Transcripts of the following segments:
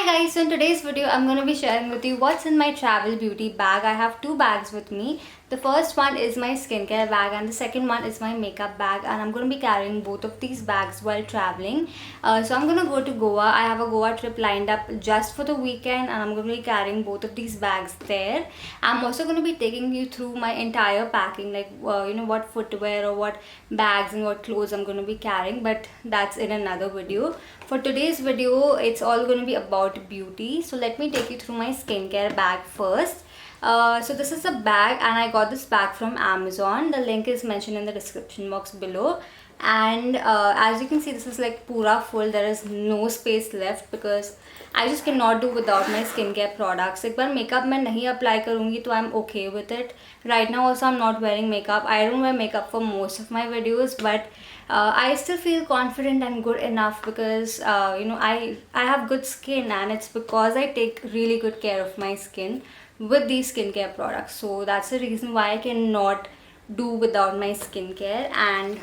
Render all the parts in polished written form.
Hi guys, so in today's video I'm going to be sharing with you what's in my travel beauty bag. I have two bags with me. The first one is my skincare bag and the second one is my makeup bag, and I'm going to be carrying both of these bags while traveling. So I'm going to go to Goa. I have a Goa trip lined up just for the weekend and I'm going to be carrying both of these bags there. I'm also going to be taking you through my entire packing, like what footwear or what bags and what clothes I'm going to be carrying, but that's in another video. For today's video, it's all going to be about beauty. So let me take you through my skincare bag first. So this is a bag and I got this bag from Amazon. The link is mentioned in the description box below. And as you can see, this is like pura full. There is no space left because I just cannot do without my skincare products. एक बार makeup मैं नहीं apply करूँगी तो I'm okay with it. Right now also I'm not wearing makeup. I don't wear makeup for most of my videos, but I still feel confident and good enough because I have good skin, and it's because I take really good care of my skin with these skincare products. So that's the reason why I cannot do without my skincare. And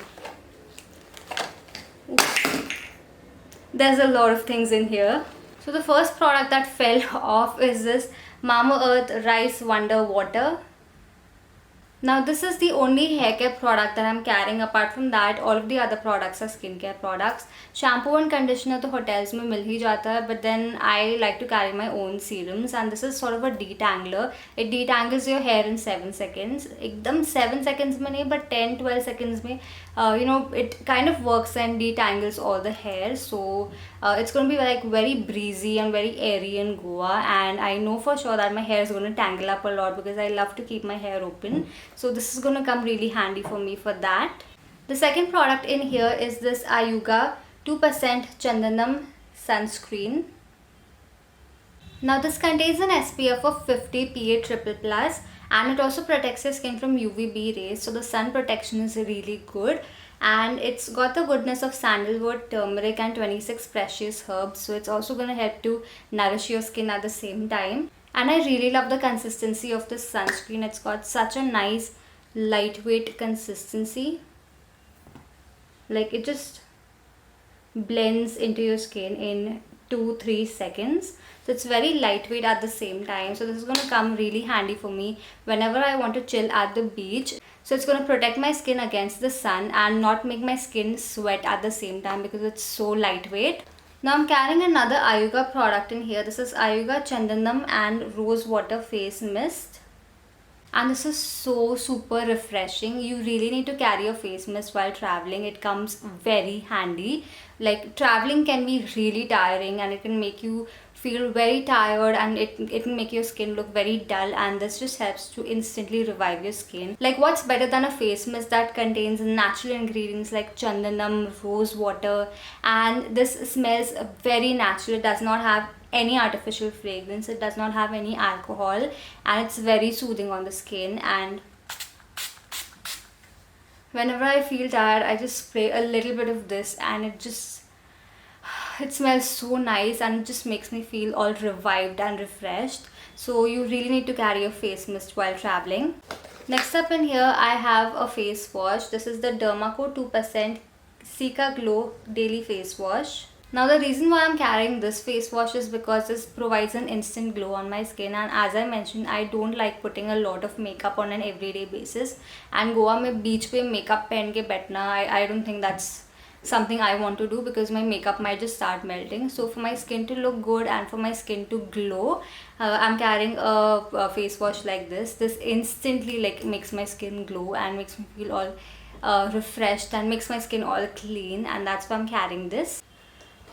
there's a lot of things in here. So the first product that fell off is this Mamaearth Rice Wonder Water. Now this is the only hair care product that I'm carrying. Apart from that, all of the other products are skincare products. Shampoo and conditioner to hotels mein mil hi jata hai, but then I like to carry my own serums, and this is sort of a detangler. It detangles your hair in 7 seconds. Ekdam 7 seconds mein nahi, but 10-12 seconds mein it kind of works and detangles all the hair. So it's going to be like very breezy and very airy in Goa, and I know for sure that my hair is going to tangle up a lot because I love to keep my hair open. So this is going to come really handy for me for that. The second product in here is this Ayuga 2% Chandanam sunscreen. Now this contains an SPF of 50 PA+++, and it also protects your skin from UVB rays, so the sun protection is really good. And it's got the goodness of sandalwood, turmeric and 26 precious herbs, so it's also going to help to nourish your skin at the same time. And I really love the consistency of this sunscreen. It's got such a nice lightweight consistency. Like it just blends into your skin in 2-3 seconds. So it's very lightweight at the same time. So this is going to come really handy for me whenever I want to chill at the beach. So it's going to protect my skin against the sun and not make my skin sweat at the same time because it's so lightweight. Now I'm carrying another Ayuga product in here. This is Ayuga Chandanam and Rose Water Face Mist. And this is so super refreshing. You really need to carry a face mist while traveling. It comes very handy. Like traveling can be really tiring and it can make you feel very tired, and it can make your skin look very dull, and this just helps to instantly revive your skin. Like what's better than a face mist that contains natural ingredients like chandanam, rose water, and this smells very natural. It does not have any artificial fragrance, it does not have any alcohol, and it's very soothing on the skin. And whenever I feel tired, I just spray a little bit of this, and it smells so nice and it just makes me feel all revived and refreshed. So you really need to carry a face mist while traveling. Next up in here, I have a face wash. This is the Dermaco 2% Cica Glow Daily Face Wash. Now the reason why I'm carrying this face wash is because this provides an instant glow on my skin, and as I mentioned, I don't like putting a lot of makeup on an everyday basis, and Goa mein beach pe makeup pehen ke baithna, I don't think that's something I want to do because my makeup might just start melting. So for my skin to look good and for my skin to glow, I'm carrying a face wash like this. This instantly like makes my skin glow and makes me feel all refreshed and makes my skin all clean, and that's why I'm carrying this.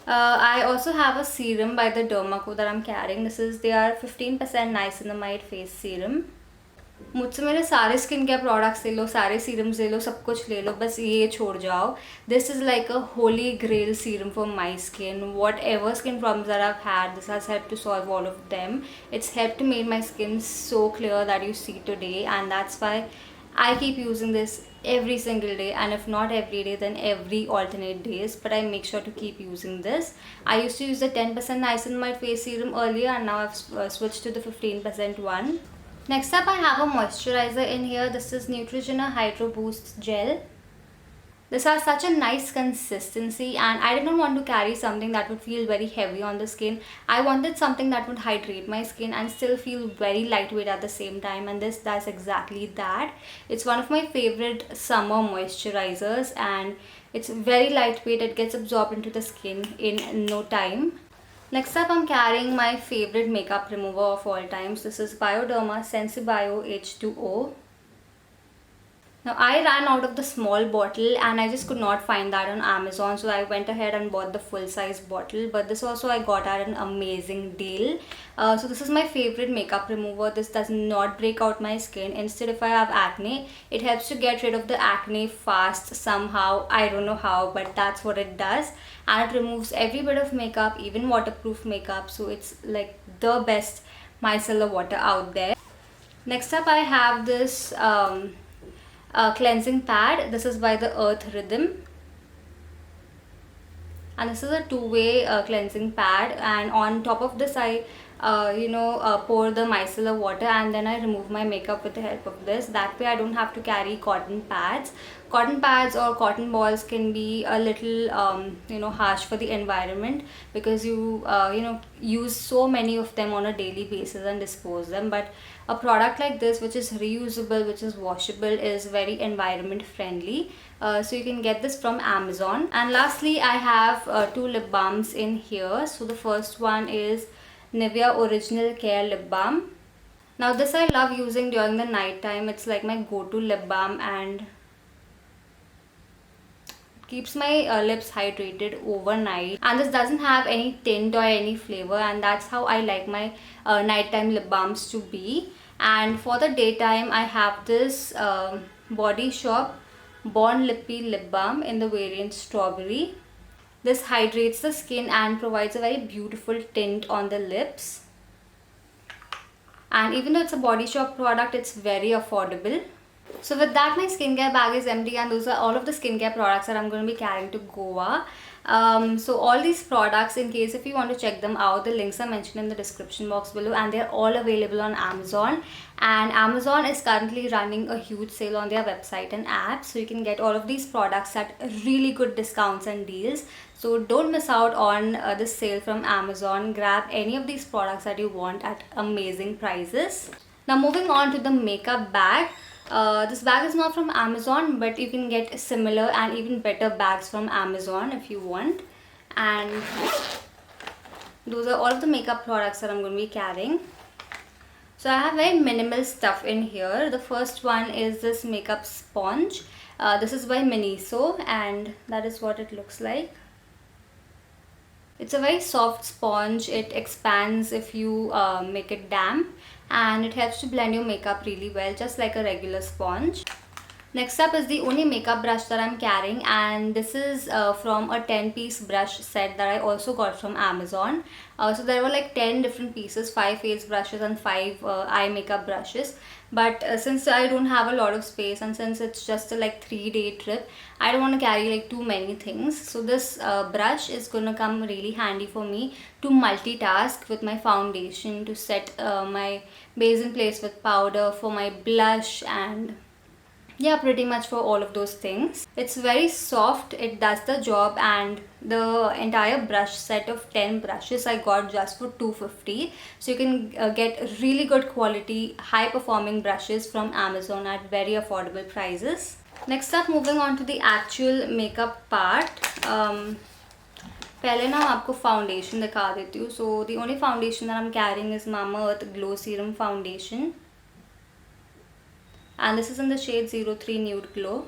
I also have a serum by the Dermaco that I'm carrying. This is their 15% niacinamide face serum. मुझसे मेरे सारे skin care products ले लो, सारे serums ले लो, सब कुछ ले लो, बस ये छोड़ जाओ. This is like a holy grail serum for my skin. Whatever skin problems that I've had, this has helped to solve all of them. It's helped to make my skin so clear that you see today, and that's why I keep using this every single day, and if not every day, then every alternate days, but I make sure to keep using this. I used to use the 10% niacinamide face serum earlier, and now I've switched to the 15% one. Next up, I have a moisturizer in here. This is Neutrogena Hydro Boost Gel. This has such a nice consistency, and I did not want to carry something that would feel very heavy on the skin. I wanted something that would hydrate my skin and still feel very lightweight at the same time, and this does exactly that. It's one of my favorite summer moisturizers, and it's very lightweight. It gets absorbed into the skin in no time. Next up, I'm carrying my favorite makeup remover of all times. This is Bioderma Sensibio H2O. Now I ran out of the small bottle and I just could not find that on Amazon, so I went ahead and bought the full size bottle, but this also I got at an amazing deal. So this is my favorite makeup remover. This does not break out my skin. Instead, if I have acne, it helps to get rid of the acne fast somehow. I don't know how, but that's what it does, and it removes every bit of makeup, even waterproof makeup. So it's like the best micellar water out there. Next up, I have this cleansing pad. This is by the Earth Rhythm, and this is a two-way cleansing pad, and on top of this I pour the micellar water, and then I remove my makeup with the help of this. That way I don't have to carry cotton pads. Cotton pads or cotton balls can be a little harsh for the environment, because you use so many of them on a daily basis and dispose them. But a product like this, which is reusable, which is washable, is very environment friendly. So you can get this from Amazon. And lastly, I have two lip balms in here. So the first one is Nivea Original Care Lip Balm. Now this I love using during the night time. It's like my go-to lip balm, and keeps my lips hydrated overnight, and this doesn't have any tint or any flavor, and that's how I like my nighttime lip balms to be. And for the daytime, I have this Body Shop Born Lippy Lip Balm in the variant Strawberry. This hydrates the skin and provides a very beautiful tint on the lips. And even though it's a Body Shop product, it's very affordable. So with that, my skincare bag is empty, and those are all of the skincare products that I'm going to be carrying to Goa. So all these products, in case if you want to check them out, the links are mentioned in the description box below, and they're all available on Amazon. And Amazon is currently running a huge sale on their website and app, so you can get all of these products at really good discounts and deals. So don't miss out on this sale from Amazon. Grab any of these products that you want at amazing prices. Now moving on to the makeup bag. This bag is not from Amazon, but you can get similar and even better bags from Amazon if you want. And those are all of the makeup products that I'm going to be carrying. So I have very minimal stuff in here. The first one is this makeup sponge. This is by Miniso, and that is what it looks like. It's a very soft sponge. It expands if you make it damp, and it helps to blend your makeup really well, just like a regular sponge. Next up is the only makeup brush that I'm carrying, and this is from a 10-piece brush set that I also got from Amazon. So there were like 10 different pieces, 5 face brushes and 5 eye makeup brushes. But since I don't have a lot of space, and since it's just a like 3-day trip, I don't want to carry like too many things. So this brush is gonna come really handy for me to multitask with my foundation, to set my base in place with powder, for my blush, and yeah, pretty much for all of those things. It's very soft, it does the job, and the entire brush set of 10 brushes I got just for $250. So you can get really good quality, high performing brushes from Amazon at very affordable prices. Next up, moving on to the actual makeup part. पहले ना आपको foundation दिखा देती हूँ. So the only foundation that I'm carrying is Mamaearth Glow Serum Foundation, and this is in the shade 03 Nude Glow.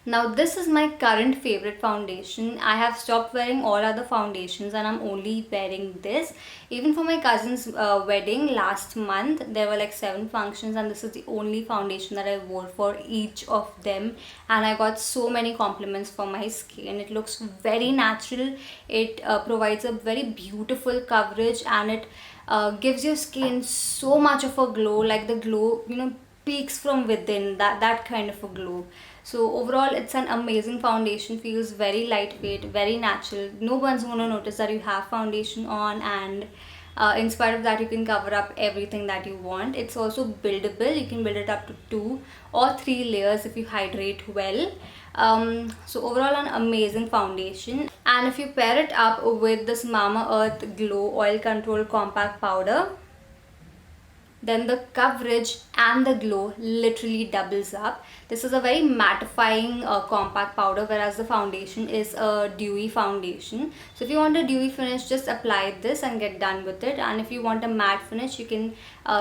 Now this is my current favorite foundation. I have stopped wearing all other foundations and I'm only wearing this. Even for my cousin's wedding last month, there were like 7 functions, and this is the only foundation that I wore for each of them, and I got so many compliments for my skin. It looks very natural. It provides a very beautiful coverage, and it gives your skin so much of a glow, like the glow peaks from within, that kind of a glow. So overall, it's an amazing foundation. Feels very lightweight, very natural. No one's gonna notice that you have foundation on, and In spite of that, you can cover up everything that you want. It's also buildable. You can build it up to 2 or 3 layers if you hydrate well. So overall, an amazing foundation. And if you pair it up with this Mamaearth Glow Oil Control Compact Powder, then the coverage and the glow literally doubles up. This is a very mattifying compact powder, whereas the foundation is a dewy foundation. So if you want a dewy finish, just apply this and get done with it. And if you want a matte finish, you can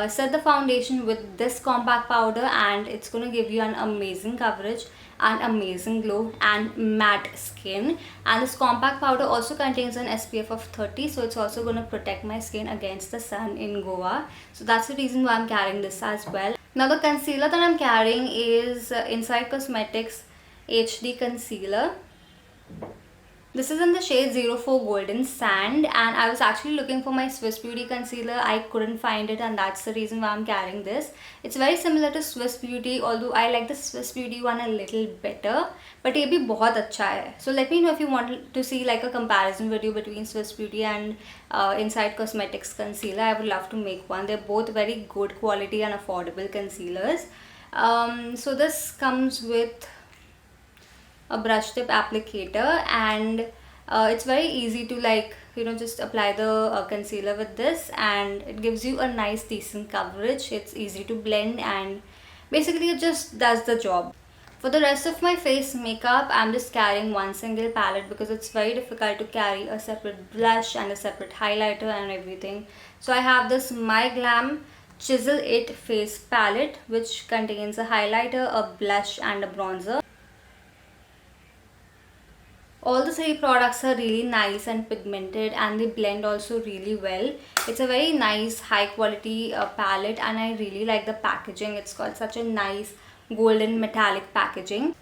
set the foundation with this compact powder, and it's going to give you an amazing coverage and amazing glow and matte skin. And this compact powder also contains an SPF of 30, so it's also going to protect my skin against the sun in Goa. So that's the reason why I'm carrying this as well. Now the concealer that I'm carrying is Inside Cosmetics HD Concealer. This is in the shade 04 Golden Sand, and I was actually looking for my Swiss Beauty concealer. I couldn't find it, and that's the reason why I'm carrying this. It's very similar to Swiss Beauty, although I like the Swiss Beauty one a little better. But ये भी बहुत अच्छा है. So let me know if you want to see like a comparison video between Swiss Beauty and Inside Cosmetics concealer. I would love to make one. They're both very good quality and affordable concealers. So this comes with a brush tip applicator, and it's very easy to just apply the concealer with this, and it gives you a nice decent coverage. It's easy to blend, and basically it just does the job. For the rest of my face makeup, I'm just carrying one single palette because it's very difficult to carry a separate blush and a separate highlighter and everything. So I have this My Glam Chisel It Face Palette, which contains a highlighter, a blush and a bronzer. All the 3 products are really nice and pigmented, and they blend also really well. It's a very nice high quality palette, and I really like the packaging. It's got such a nice golden metallic packaging.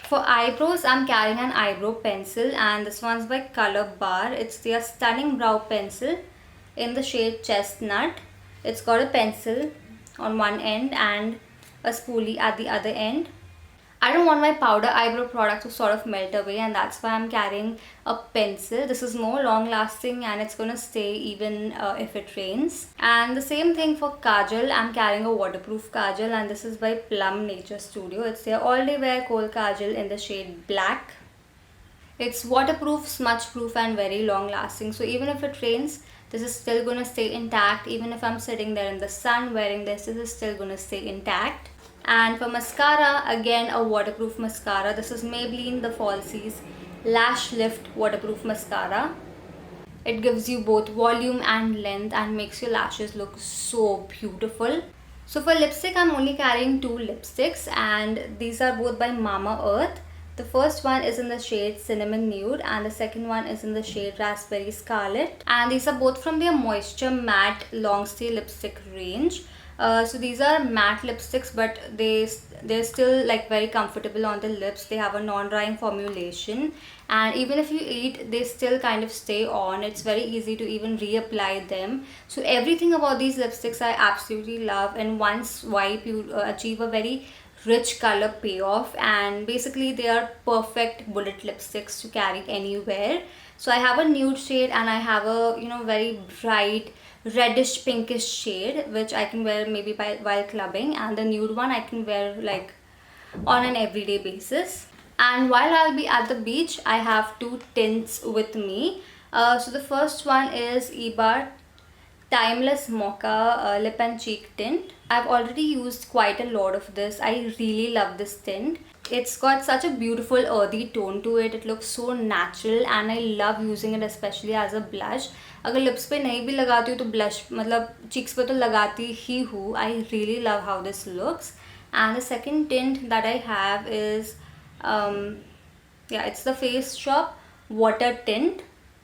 For eyebrows, I'm carrying an eyebrow pencil, and this one's by Color Bar. It's their Stunning Brow Pencil in the shade Chestnut. It's got a pencil on one end and a spoolie at the other end. I don't want my powder eyebrow product to sort of melt away, and that's why I'm carrying a pencil. This is more long lasting, and it's gonna stay even if it rains. And the same thing for Kajal. I'm carrying a waterproof Kajal, and this is by Plum Nature Studio. It's their all day wear kohl Kajal in the shade Black. It's waterproof, smudge proof and very long lasting. So even if it rains, this is still gonna stay intact. Even if I'm sitting there in the sun wearing this, this is still gonna stay intact. And for mascara, again a waterproof mascara. This is Maybelline The Falsies Lash Lift Waterproof Mascara. It gives you both volume and length and makes your lashes look so beautiful. So for lipstick, I'm only carrying 2 lipsticks, and these are both by Mamaearth. The first one is in the shade Cinnamon Nude, and the second one is in the shade Raspberry Scarlet. And these are both from their Moisture Matte Long Stay Lipstick range. So these are matte lipsticks, but they're still like very comfortable on the lips. They have a non-drying formulation, and even if you eat, they still kind of stay on. It's very easy to even reapply them. So everything about these lipsticks I absolutely love, and one swipe you achieve a very rich color payoff, and basically they are perfect bullet lipsticks to carry anywhere. So I have a nude shade, and I have a very bright reddish pinkish shade, which I can wear maybe while clubbing, and the nude one I can wear like on an everyday basis. And while I'll be at the beach, I have 2 tints with me. So the first one is Ebar Timeless Mocha Lip and Cheek Tint. I've already used quite a lot of this. I really love this tint. It's got such a beautiful earthy tone to it. It looks so natural, and I love using it especially as a blush. अगर lips पे नहीं भी लगाती हूँ तो blush मतलब cheeks पे तो लगाती ही हूँ. I really love how this looks. And the second tint that I have is it's the Face Shop Water Tint,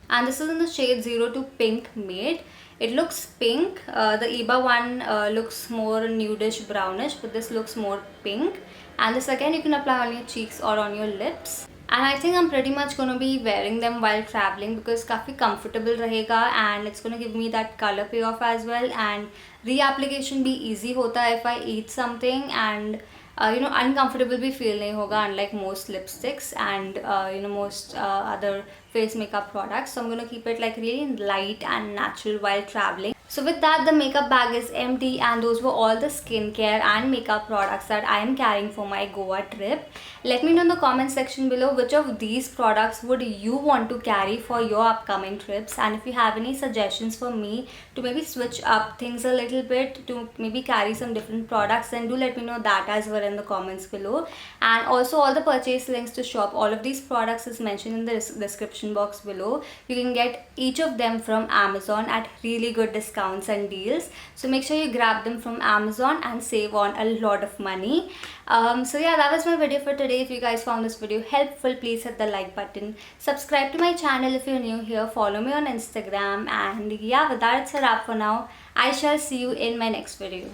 and this is in the shade 02 Pink Matte. It looks pink. The Eba one looks more nudish brownish, but this looks more pink. And this again you can apply on your cheeks or on your lips. And I think I'm pretty much going to be wearing them while traveling because काफ़ी comfortable रहेगा, and it's going to give me that color payoff as well, and reapplication भी easy होता है if I eat something, and uncomfortable भी feel नहीं होगा, unlike most lipsticks and most other face makeup products. So I'm going to keep it like really light and natural while traveling. So with that, the makeup bag is empty, and those were all the skincare and makeup products that I am carrying for my Goa trip. Let me know in the comment section below which of these products would you want to carry for your upcoming trips, and if you have any suggestions for me to maybe switch up things a little bit, to maybe carry some different products, then do let me know that as well in the comments below. And also, all the purchase links to shop all of these products is mentioned in the description box below. You can get each of them from Amazon at really good discounts and deals, so make sure you grab them from Amazon and save on a lot of money. So yeah, that was my video for today. If you guys found this video helpful, please hit the like button, subscribe to my channel if you're new here, follow me on Instagram, and yeah, with that, it's a wrap for now. I shall see you in my next video.